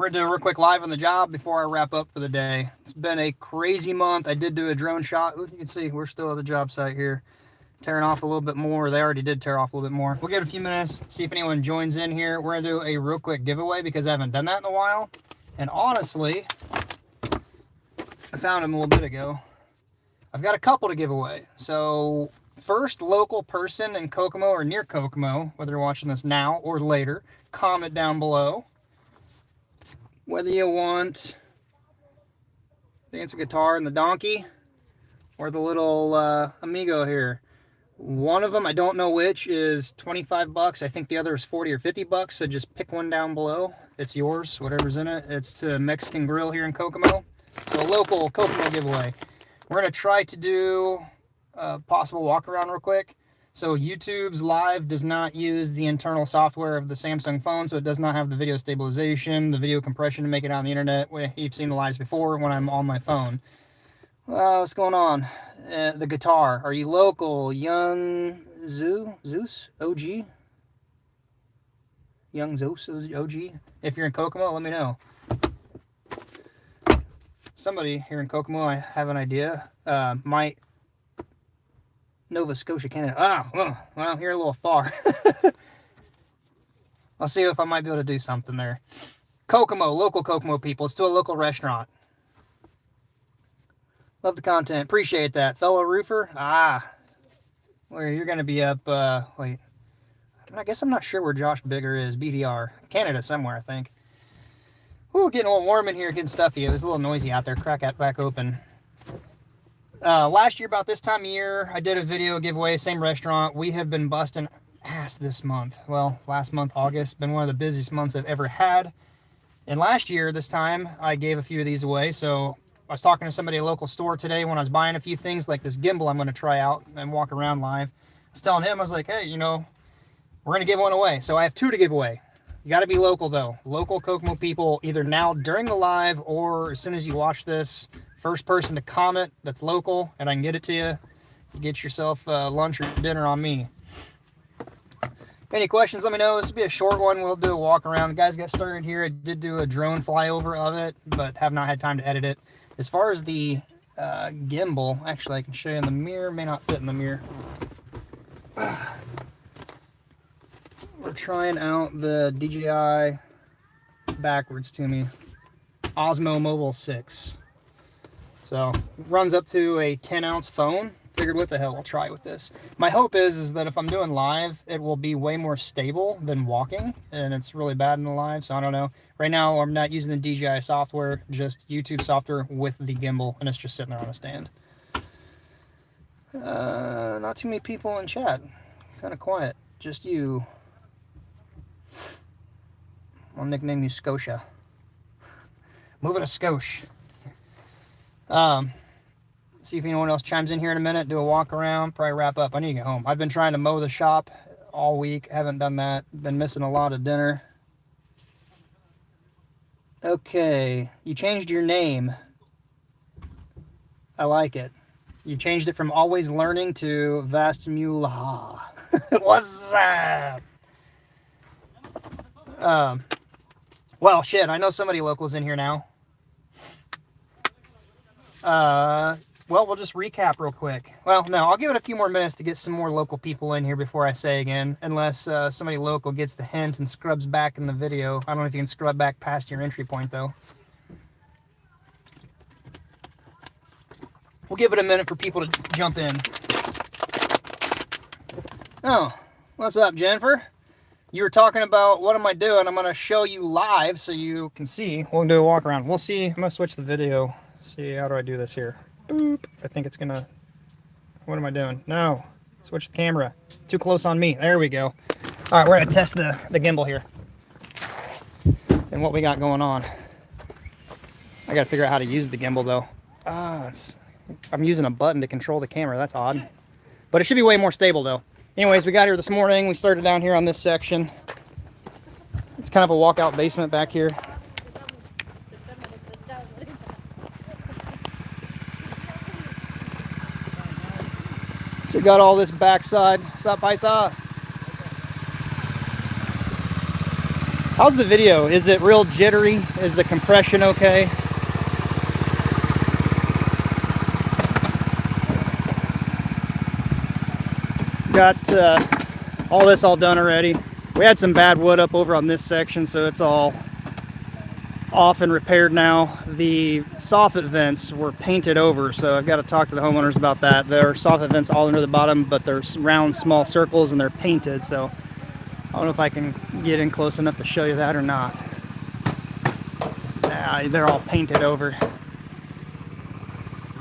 We're going to do a real quick live on the job before I wrap up for the day. It's been a crazy month. I did do a drone shot. Ooh, you can see we're still at the job site here, tearing off a little bit more. They already did tear off a little bit more. We'll give it a few minutes, see if anyone joins in here. We're going to do a real quick giveaway because I haven't done that in a while. And honestly, I found them a little bit ago. I've got a couple to give away. So first local person in Kokomo or near Kokomo, whether you're watching this now or later, comment down below whether you want the Dance Guitar and the Donkey or the little Amigo here. One of them, I don't know which, is 25 bucks. I think the other is 40 or 50 bucks. So just pick one down below. It's yours, whatever's in it. It's to Mexican Grill here in Kokomo. So a local Kokomo giveaway. We're going to try to do a possible walk around real quick. So YouTube's Live does not use the internal software of the Samsung phone, so it does not have the video stabilization, the video compression to make it on the internet. You've seen the lives before when I'm on my phone. What's going on? The guitar. Are you local? Young Zeus? OG? Young Zeus OG? If you're in Kokomo, let me know. Somebody here in Kokomo, I have an idea, might... Nova Scotia, Canada. Well, you're a little far. I'll see if I might be able to do something there. Kokomo, local Kokomo people. Let's do a local restaurant. Love the content. Appreciate that. Fellow roofer? Where you're going to be up, wait. I guess I'm not sure where Josh Bigger is. BDR. Canada somewhere, I think. Ooh, getting a little warm in here, getting stuffy. It was a little noisy out there. Crack that back open. Last year, about this time of year, I did a video giveaway, same restaurant. We have been busting ass this month. Well, last month, August, been one of the busiest months I've ever had. And last year, this time, I gave a few of these away. So I was talking to somebody at a local store today when I was buying a few things, like this gimbal I'm going to try out and walk around live. I was telling him, I was like, hey, you know, we're going to give one away. So I have two to give away. You got to be local, though. Local Kokomo people, either now during the live or as soon as you watch this. First person to comment that's local, and I can get it to you. You get yourself lunch or dinner on me. Any questions, let me know. This will be a short one. We'll do a walk around. The guys got started here. I did do a drone flyover of it, but have not had time to edit it. As far as the gimbal, actually I can show you in the mirror. May not fit in the mirror. We're trying out the DJI, backwards to me, Osmo Mobile 6. So, runs up to a 10-ounce phone. Figured, what the hell, I'll try with this. My hope is that if I'm doing live, it will be way more stable than walking, and it's really bad in the live, so I don't know. Right now, I'm not using the DJI software, just YouTube software with the gimbal, and it's just sitting there on a stand. Not too many people in chat. Kind of quiet. Just you. I'll nickname you Scotia. Moving to Scotia. See if anyone else chimes in here in a minute, do a walk around, probably wrap up. I need to get home. I've been trying to mow the shop all week. Haven't done that. Been missing a lot of dinner. Okay, you changed your name. I like it. You changed it from Always Learning to Vastmula. What's up? Well, shit, I know somebody local's in here now. Well, we'll just recap real quick. Well, no, I'll give it a few more minutes to get some more local people in here before I say again, unless somebody local gets the hint and scrubs back in the video. I don't know if you can scrub back past your entry point, though. We'll give it a minute for people to jump in. Oh, what's up, Jennifer? You were talking about what am I doing? I'm going to show you live so you can see. We'll do a walk around. We'll see. I'm going to switch the video. See, how do I do this here? Boop. I think it's gonna... What am I doing? No. Switch the camera. Too close on me. There we go. Alright, we're gonna test the gimbal here. And what we got going on. I gotta figure out how to use the gimbal though. I'm using a button to control the camera. That's odd. But it should be way more stable though. Anyways, we got here this morning. We started down here on this section. It's kind of a walkout basement back here. So we got all this backside. What's up, Paisa? How's the video? Is it real jittery? Is the compression okay? Got all this all done already. We had some bad wood up over on this section, so it's all off and repaired now. The soffit vents were painted over, so I've got to talk to the homeowners about that. There are soffit vents all under the bottom, but they're round, small circles, and they're painted, so I don't know if I can get in close enough to show you that or not. Nah, they're all painted over.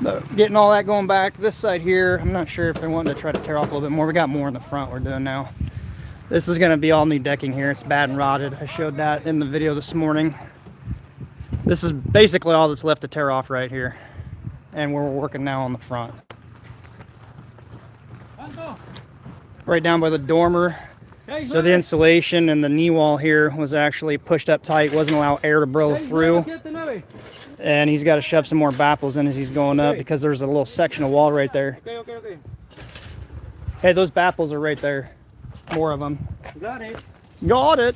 But getting all that going back. This side here, I'm not sure if I wanted to try to tear off a little bit more. We got more in the front we're doing now. This is going to be all new decking here. It's bad and rotted. I showed that in the video this morning. This is basically all that's left to tear off right here. And we're working now on the front. Right down by the dormer. So the insulation and the knee wall here was actually pushed up tight, wasn't allowing air to blow through. And he's got to shove some more baffles in as he's going up because there's a little section of wall right there. Hey, those baffles are right there. More of them. Got it. Got it.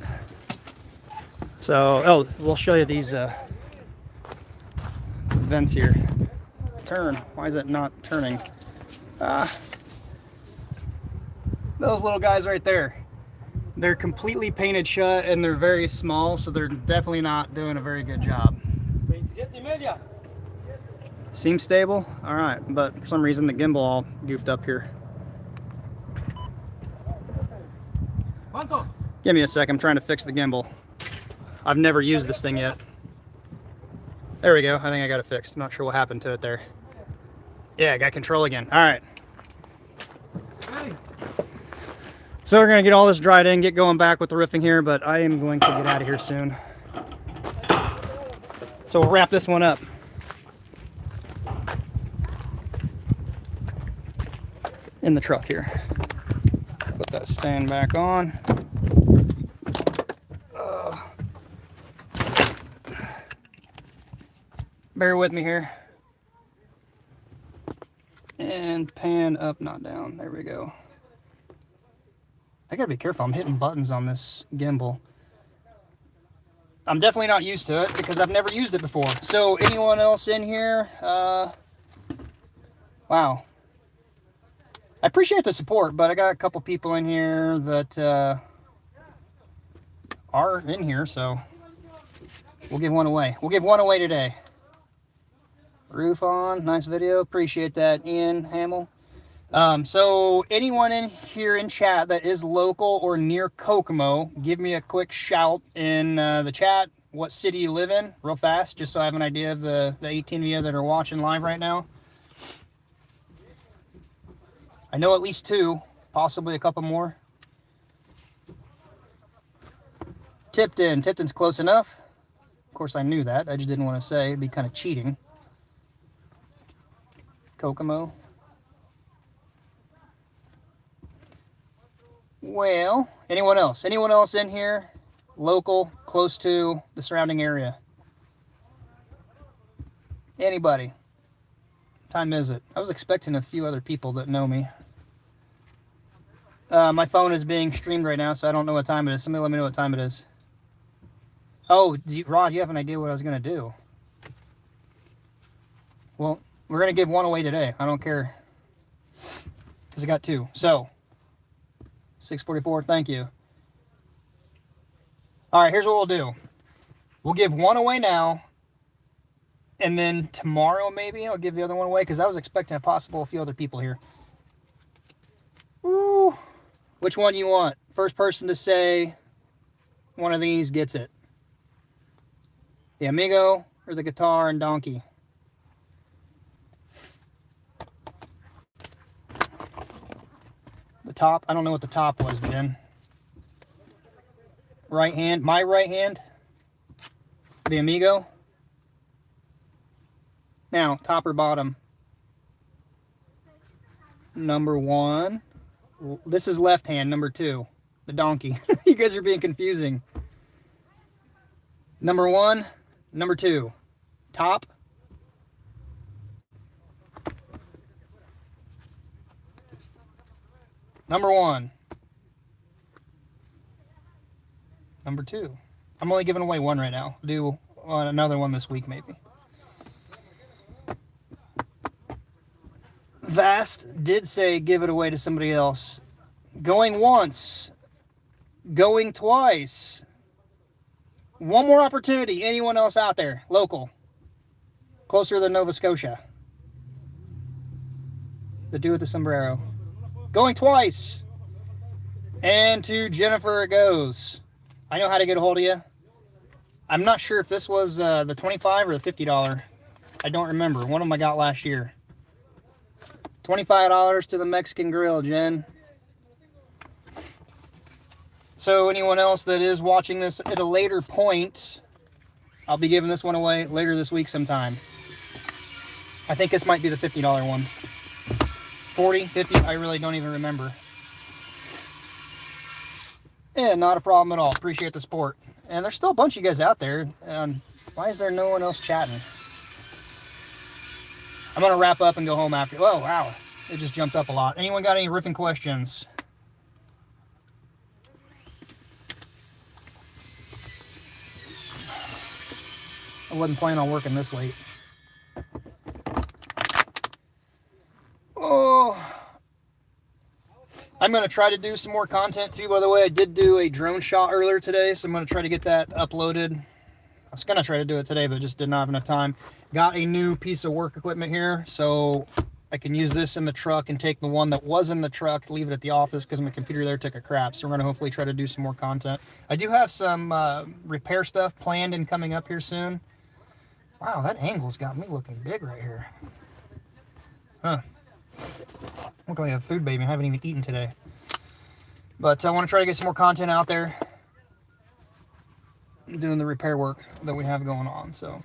So, oh, we'll show you these vents here. Turn. Why is it not turning? Those little guys right there. They're completely painted shut and they're very small, so they're definitely not doing a very good job. Seems stable? Alright, but for some reason the gimbal all goofed up here. Give me a sec, I'm trying to fix the gimbal. I've never used this thing yet. There we go, I think I got it fixed. I'm not sure what happened to it there. Yeah, I got control again. Alright. So we're going to get all this dried in, get going back with the roofing here, but I am going to get out of here soon. So we'll wrap this one up. In the truck here. Put that stand back on. Bear with me here. And pan up, not down. There we go. I gotta be careful. I'm hitting buttons on this gimbal. I'm definitely not used to it because I've never used it before. So anyone else in here? Wow. I appreciate the support, but I got a couple people in here that are in here, so we'll give one away. We'll give one away today. Roof on, nice video. Appreciate that, Ian Hamill. So anyone in here in chat that is local or near Kokomo, give me a quick shout in the chat. What city you live in, real fast, just so I have an idea of the 18 of you that are watching live right now. I know at least 2, possibly a couple more. Tipton. Tipton's close enough. Of course, I knew that. I just didn't want to say. It'd be kind of cheating. Kokomo. Well, anyone else? Anyone else in here? Local, close to the surrounding area? Anybody? What time is it? I was expecting a few other people that know me. My phone is being streamed right now, so I don't know what time it is. Somebody let me know what time it is. Oh, Rod, you have an idea what I was going to do. Well, we're going to give one away today. I don't care. Because I got 2. So, 644, thank you. All right, here's what we'll do. We'll give one away now. And then tomorrow, maybe, I'll give the other one away. Because I was expecting a few other people here. Ooh. Which one do you want? First person to say one of these gets it. The Amigo or the guitar and donkey? The top? I don't know what the top was, Jen. Right hand? My right hand? The Amigo? Now, top or bottom? Number 1. This is left hand, number 2. The donkey. You guys are being confusing. Number 1, number 2. Top. Number 1. Number 2. I'm only giving away one right now. Do another one this week, maybe. Vast did say give it away to somebody else. Going once. Going twice. One more opportunity. Anyone else out there? Local. Closer than Nova Scotia. The dude with the sombrero. Going twice. And to Jennifer it goes. I know how to get a hold of you. I'm not sure if this was the $25 or the $50. I don't remember. One of them I got last year. $25 to the Mexican Grill, Jen. So anyone else that is watching this at a later point, I'll be giving this one away later this week sometime. I think this might be the $50 one. 40, 50, I really don't even remember. Yeah, not a problem at all. Appreciate the support. And there's still a bunch of you guys out there. Why is there no one else chatting? I'm going to wrap up and go home after. Oh, wow. It just jumped up a lot. Anyone got any riffing questions? I wasn't planning on working this late. Oh, I'm going to try to do some more content too, by the way. I did do a drone shot earlier today, so I'm going to try to get that uploaded. I was going to try to do it today, but just did not have enough time. Got a new piece of work equipment here, so I can use this in the truck and take the one that was in the truck, leave it at the office because my computer there took a crap. So we're going to hopefully try to do some more content. I do have some repair stuff planned and coming up here soon. Wow, that angle's got me looking big right here. Huh. Look like I have food, baby. I haven't even eaten today. But I want to try to get some more content out there. Doing the repair work that we have going on. So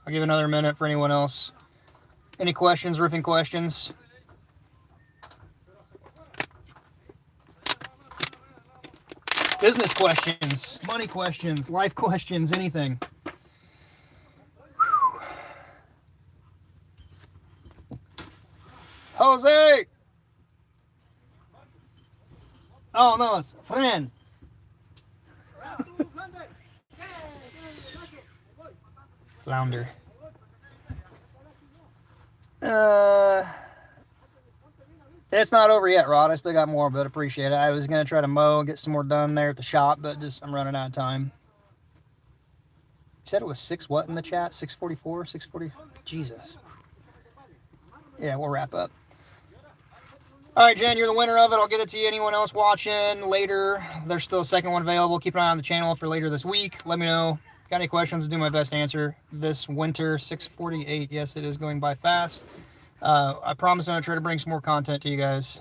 I'll give another minute for anyone else. Any questions, riffing questions? Business questions, money questions, life questions, anything. Jose! Oh, no, it's Fran. Flounder. It's not over yet, Rod. I still got more, but appreciate it. I was going to try to mow and get some more done there at the shop, but just I'm running out of time. You said it was 6 what in the chat? 6:44? 6:40? Jesus. Yeah, we'll wrap up. All right, Jen, you're the winner of it. I'll get it to you. Anyone else watching later? There's still a second one available. Keep an eye on the channel for later this week. Let me know. Got any questions? I'll do my best to answer. This winter, 6:48. Yes, it is going by fast. I promise I'm going to try to bring some more content to you guys.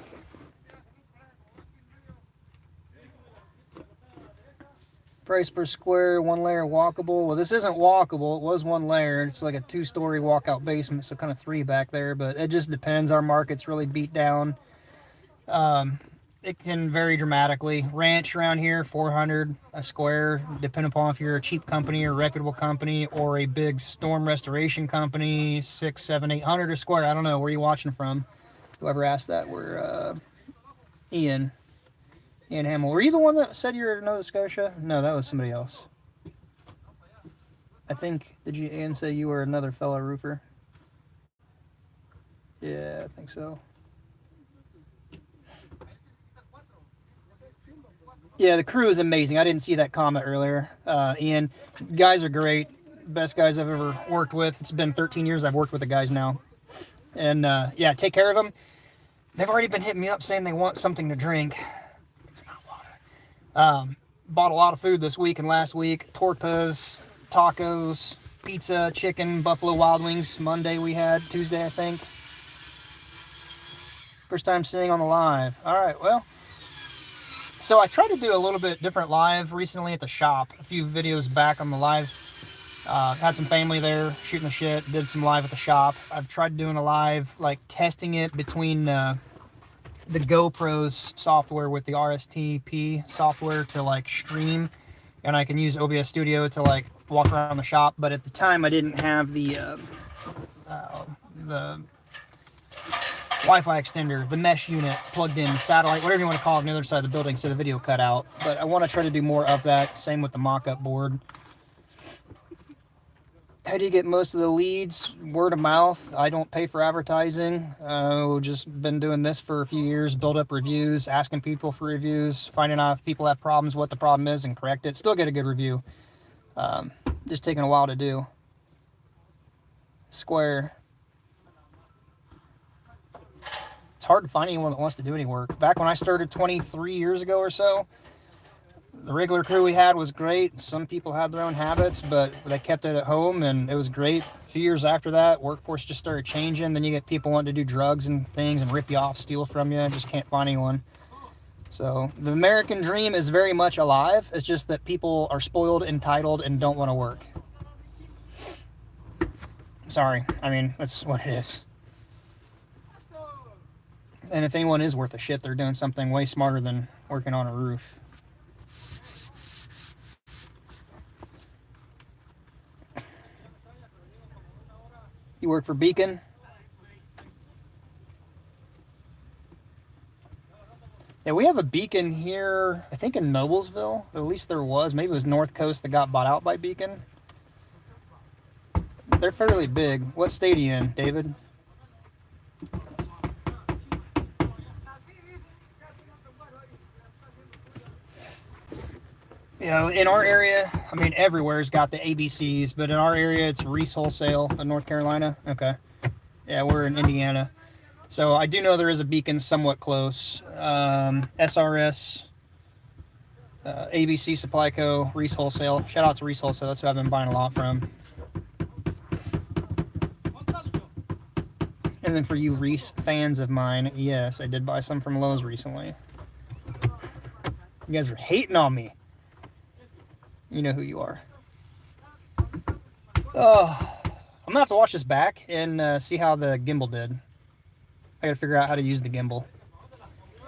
Price per square, 1 layer walkable. Well, this isn't walkable. It was 1 layer. It's like a 2-story walkout basement, so kind of 3 back there. But it just depends. Our market's really beat down. It can vary dramatically. Ranch around here, 400 a square, depending upon if you're a cheap company or reputable company or a big storm restoration company, 600, 700, 800 a square. I don't know. Where are you watching from? Whoever asked that, we're Ian Hamill. Were you the one that said you were in Nova Scotia? No, that was somebody else. I think, did you, Ian, say you were another fellow roofer? Yeah, I think so. Yeah, the crew is amazing. I didn't see that comment earlier. Ian, guys are great. Best guys I've ever worked with. It's been 13 years I've worked with the guys now. And yeah, take care of them. They've already been hitting me up saying they want something to drink. It's not water. Bought a lot of food this week and last week. Tortas, tacos, pizza, chicken, Buffalo Wild Wings. Monday we had, Tuesday I think. First time seeing on the live. All right, well. So I tried to do a little bit different live recently at the shop. A few videos back on the live. Had some family there shooting the shit. Did some live at the shop. I've tried doing a live, like testing it between the GoPro's software with the RSTP software to like stream. And I can use OBS Studio to like walk around the shop. But at the time I didn't have the Wi-Fi extender, the mesh unit plugged in, satellite, whatever you want to call it, on the other side of the building, so the video cut out. But I want to try to do more of that. Same with the mock-up board. How do you get most of the leads? Word of mouth. I don't pay for advertising. Just been doing this for a few years, build up reviews, asking people for reviews, finding out if people have problems, what the problem is, and correct it. Still get a good review. Just taking a while to do. Square. It's hard to find anyone that wants to do any work. Back when I started 23 years ago or so, the regular crew we had was great. Some people had their own habits, but they kept it at home, and it was great. A few years after that, workforce just started changing. Then you get people wanting to do drugs and things and rip you off, steal from you, and just can't find anyone. So the American dream is very much alive. It's just that people are spoiled, entitled, and don't want to work. Sorry. I mean, that's what it is. And if anyone is worth a shit, they're doing something way smarter than working on a roof. You work for Beacon? Yeah, we have a Beacon here, I think in Noblesville. At least there was. Maybe it was North Coast that got bought out by Beacon. They're fairly big. What state are you in, David? You know, in our area, I mean, everywhere's got the ABCs, but in our area, it's Reese Wholesale in North Carolina. Okay. Yeah, we're in Indiana. So I do know there is a Beacon somewhat close. SRS, ABC Supply Co., Reese Wholesale. Shout out to Reese Wholesale. That's who I've been buying a lot from. And then for you Reese fans of mine, yes, I did buy some from Lowe's recently. You guys are hating on me. You know who you are. Oh, I'm gonna have to watch this back and see how the gimbal did. I gotta figure out how to use the gimbal.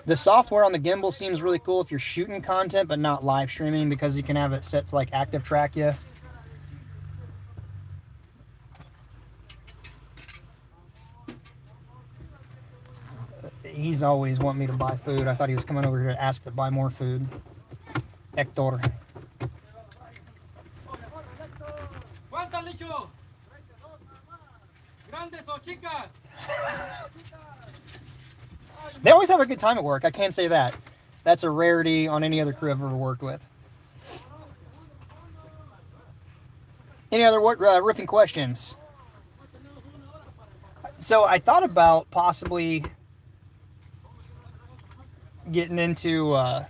The software on the gimbal seems really cool if you're shooting content but not live streaming, because you can have it set to like active track you. He's always wanting me to buy food. I thought he was coming over here to ask to buy more food. Hector. They always have a good time at work. I can't say that. That's a rarity on any other crew I've ever worked with. Any other roofing questions? So I thought about possibly getting into a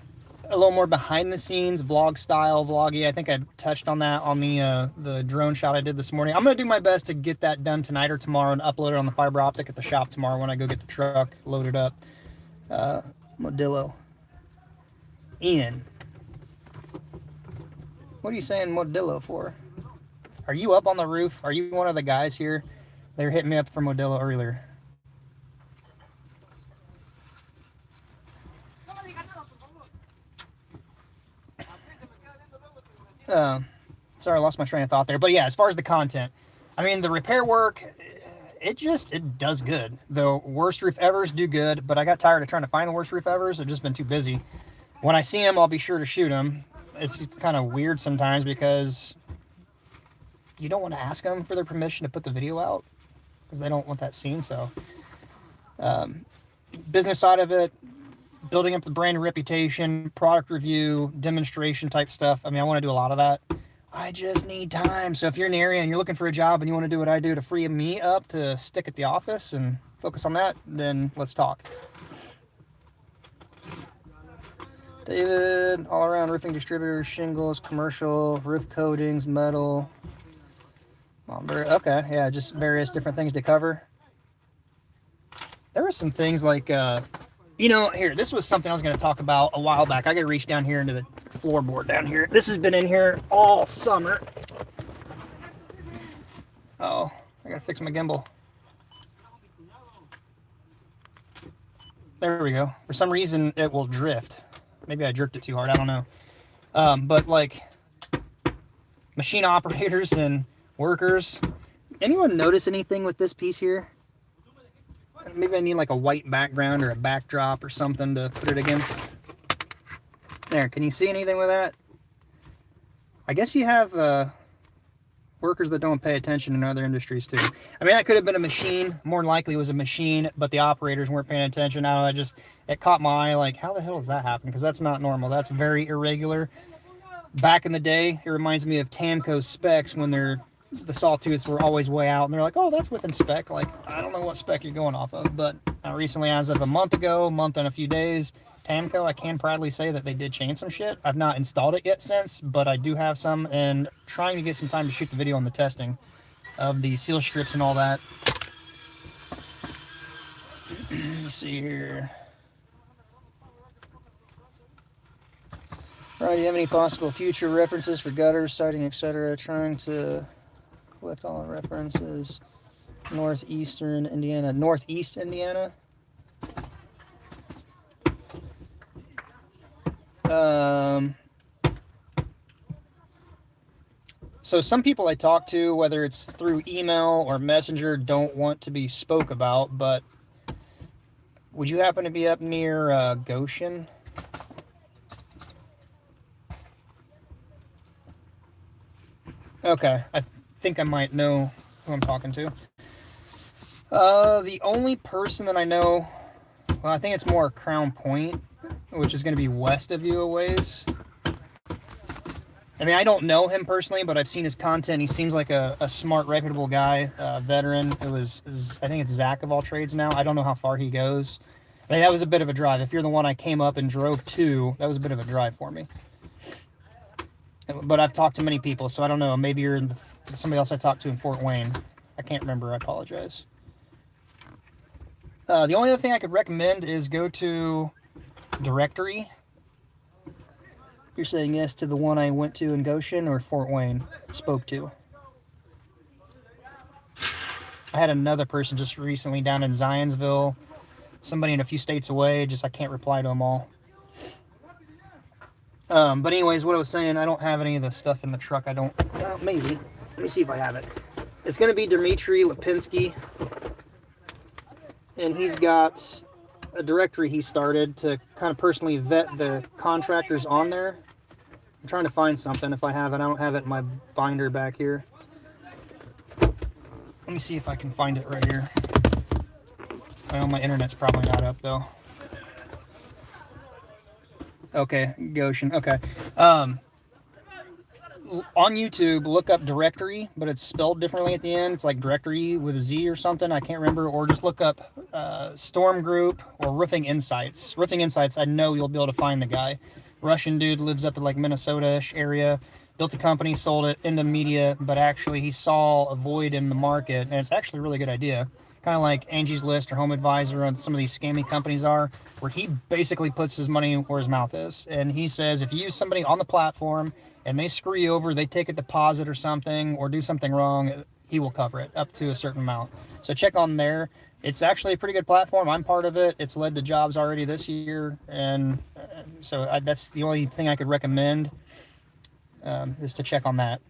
little more behind the scenes vlog style vloggy. I think I touched on that on the drone shot I did this morning. I'm gonna do my best to get that done tonight or tomorrow and upload it on the fiber optic at the shop tomorrow when I go get the truck loaded up. Modillo. Ian, what are you saying Modillo for? Are you up on the roof? Are you one of the guys here? They were hitting me up for Modillo earlier. Sorry, I lost my train of thought there. But yeah, as far as the content, I mean, the repair work, it does good. The worst roof evers do good, but I got tired of trying to find the worst roof evers. I've just been too busy. When I see them, I'll be sure to shoot them. It's kind of weird sometimes because you don't want to ask them for their permission to put the video out because they don't want that seen. So, business side of it, building up the brand and reputation, product review, demonstration type stuff. I mean, I want to do a lot of that. I just need time. So if you're in the area and you're looking for a job and you want to do what I do to free me up to stick at the office and focus on that, then let's talk. David, all around roofing distributors, shingles, commercial, roof coatings, metal. Okay, yeah, just various different things to cover. There were some things like, here, this was something I was going to talk about a while back. I got to reach down here into the floorboard down here. This has been in here all summer. Oh, I got to fix my gimbal. There we go. For some reason, it will drift. Maybe I jerked it too hard. I don't know. But like machine operators and workers, anyone notice anything with this piece here? Maybe I need like a white background or a backdrop or something to put it against. There, can you see anything with that? I guess you have workers that don't pay attention in other industries too. I mean, that could have been a machine. More than likely it was a machine, but the operators weren't paying attention. I don't know, it caught my eye, like, how the hell does that happen? Because that's not normal. That's very irregular. Back in the day, it reminds me of Tamco's specs when the sawtooths were always way out, and they're like, oh, that's within spec. Like, I don't know what spec you're going off of, but recently, as of a month and a few days, Tamco, I can proudly say that they did change some shit. I've not installed it yet since, but I do have some, and trying to get some time to shoot the video on the testing of the seal strips and all that. Let's see here. All right, do you have any possible future references for gutters, siding, etc.? Trying to collect all the references. Northeast Indiana. So some people I talk to, whether it's through email or messenger, don't want to be spoke about, but would you happen to be up near Goshen? Okay, I think I might know who I'm talking to. The only person that I know, well, I think it's more Crown Point, which is going to be west of you a ways. I mean, I don't know him personally, but I've seen his content. He seems like a smart, reputable guy, veteran. I think it's Zach of all trades now. I don't know how far he goes. I mean, that was a bit of a drive. If you're the one I came up and drove to, that was a bit of a drive for me. But I've talked to many people, so I don't know. Maybe you're somebody else I talked to in Fort Wayne. I can't remember. I apologize. The only other thing I could recommend is go to Directory. You're saying yes to the one I went to in Goshen or Fort Wayne spoke to? I had another person just recently down in Zionsville. Somebody in a few states away. I can't reply to them all. But anyways, what I was saying, I don't have any of the stuff in the truck. Maybe. Let me see if I have it. It's going to be Dmitry Lipinski. And he's got a directory he started to kind of personally vet the contractors on there. I'm trying to find something if I have it. I don't have it in my binder back here. Let me see if I can find it right here. Well, my internet's probably not up though. Okay, Goshen. Okay. On YouTube, look up Directory, but it's spelled differently at the end. It's like Directory with a Z or something. I can't remember. Or just look up Storm Group or Roofing Insights. Roofing Insights, I know you'll be able to find the guy. Russian dude, lives up in like Minnesota-ish area. Built a company, sold it into media, but actually he saw a void in the market, and it's actually a really good idea. Kind of like Angie's List or Home Advisor and some of these scammy companies are, where he basically puts his money where his mouth is. And he says if you use somebody on the platform and they screw you over, they take a deposit or something or do something wrong, he will cover it up to a certain amount. So check on there. It's actually a pretty good platform. I'm part of it. It's led to jobs already this year. And so that's the only thing I could recommend is to check on that.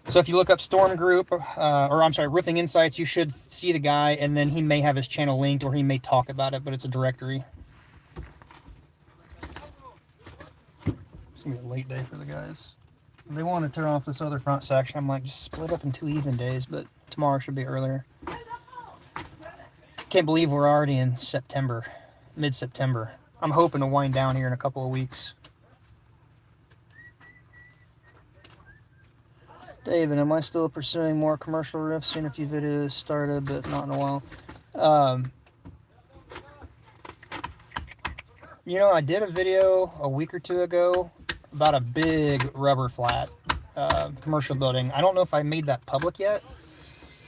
So if you look up Storm Group, Roofing Insights, you should see the guy, and then he may have his channel linked or he may talk about it, but it's a directory. It's going to be a late day for the guys. They want to turn off this other front section. I'm like, just split up in 2 even days, but tomorrow should be earlier. Can't believe we're already in September, mid-September. I'm hoping to wind down here in a couple of weeks. David, am I still pursuing more commercial riffs? Seen a few videos started, but not in a while. You know, I did a video a week or two ago about a big rubber flat commercial building. I don't know if I made that public yet.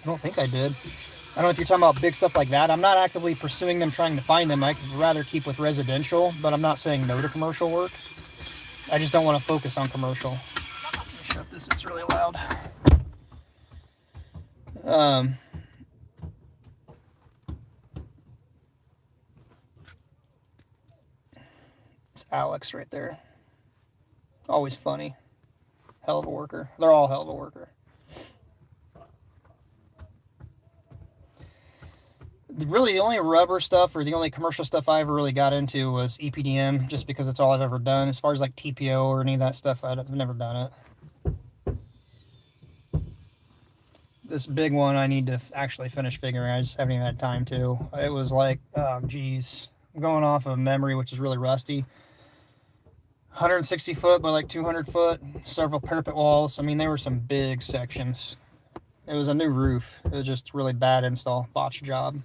I don't think I did. I don't know if you're talking about big stuff like that. I'm not actively pursuing them, trying to find them. I'd rather keep with residential, but I'm not saying no to commercial work. I just don't want to focus on commercial. Shut this, it's really loud. It's Alex right there. Always funny. Hell of a worker. They're all hell of a worker. Really, the only rubber stuff or the only commercial stuff I ever really got into was EPDM, just because it's all I've ever done. As far as like TPO or any of that stuff, I've never done it. This big one I need to actually finish figuring. I just haven't even had time to. It was like, oh geez, I'm going off of memory, which is really rusty. 160 foot by like 200 foot, several parapet walls. I mean, there were some big sections. It was a new roof. It was just really bad install, botched job.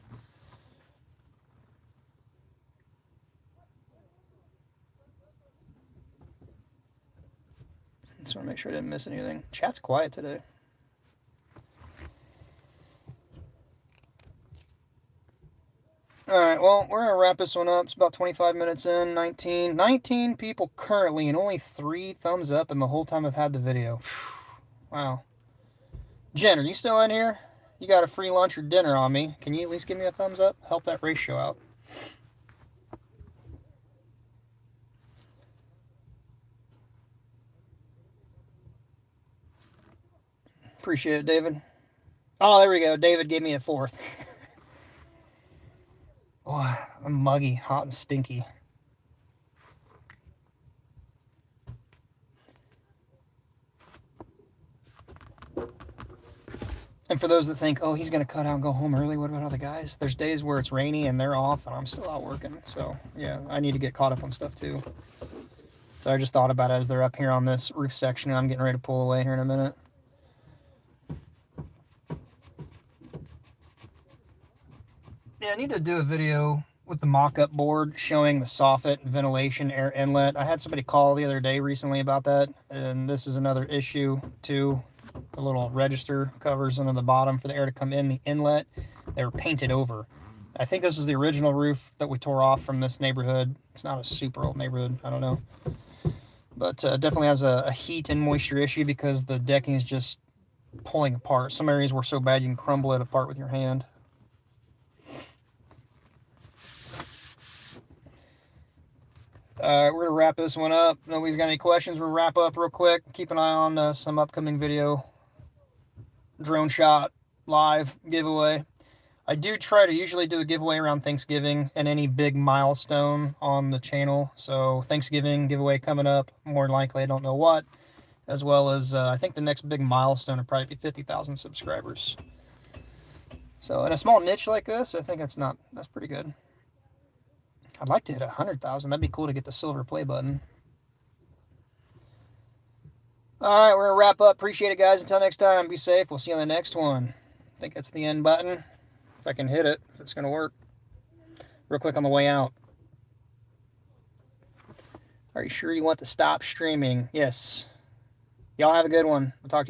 Just want to make sure I didn't miss anything. Chat's quiet today. All right, well, we're going to wrap this one up. It's about 25 minutes in, 19 people currently, and only 3 thumbs up in the whole time I've had the video. Wow. Jen, are you still in here? You got a free lunch or dinner on me. Can you at least give me a thumbs up? Help that ratio out. Appreciate it, David. Oh, there we go. David gave me a 4th. Oh, I'm muggy, hot, and stinky. And for those that think, oh, he's going to cut out and go home early, what about other guys? There's days where it's rainy and they're off and I'm still out working. So, yeah, I need to get caught up on stuff too. So I just thought about it as they're up here on this roof section and I'm getting ready to pull away here in a minute. Yeah, I need to do a video with the mock-up board showing the soffit, ventilation, air inlet. I had somebody call the other day recently about that, and this is another issue too. The little register covers under the bottom for the air to come in the inlet, they were painted over. I think this is the original roof that we tore off from this neighborhood. It's not a super old neighborhood, I don't know. But definitely has a heat and moisture issue because the decking is just pulling apart. Some areas were so bad you can crumble it apart with your hand. We're going to wrap this one up. Nobody's got any questions. We'll wrap up real quick. Keep an eye on some upcoming video. Drone shot live giveaway. I do try to usually do a giveaway around Thanksgiving and any big milestone on the channel. So Thanksgiving giveaway coming up, more than likely, I don't know what. As well as I think the next big milestone would probably be 50,000 subscribers. So in a small niche like this, I think that's pretty good. I'd like to hit 100,000. That'd be cool to get the silver play button. All right, we're going to wrap up. Appreciate it, guys. Until next time, be safe. We'll see you on the next one. I think that's the end button. If I can hit it, if it's going to work. Real quick on the way out. Are you sure you want to stop streaming? Yes. Y'all have a good one. We'll talk to you soon.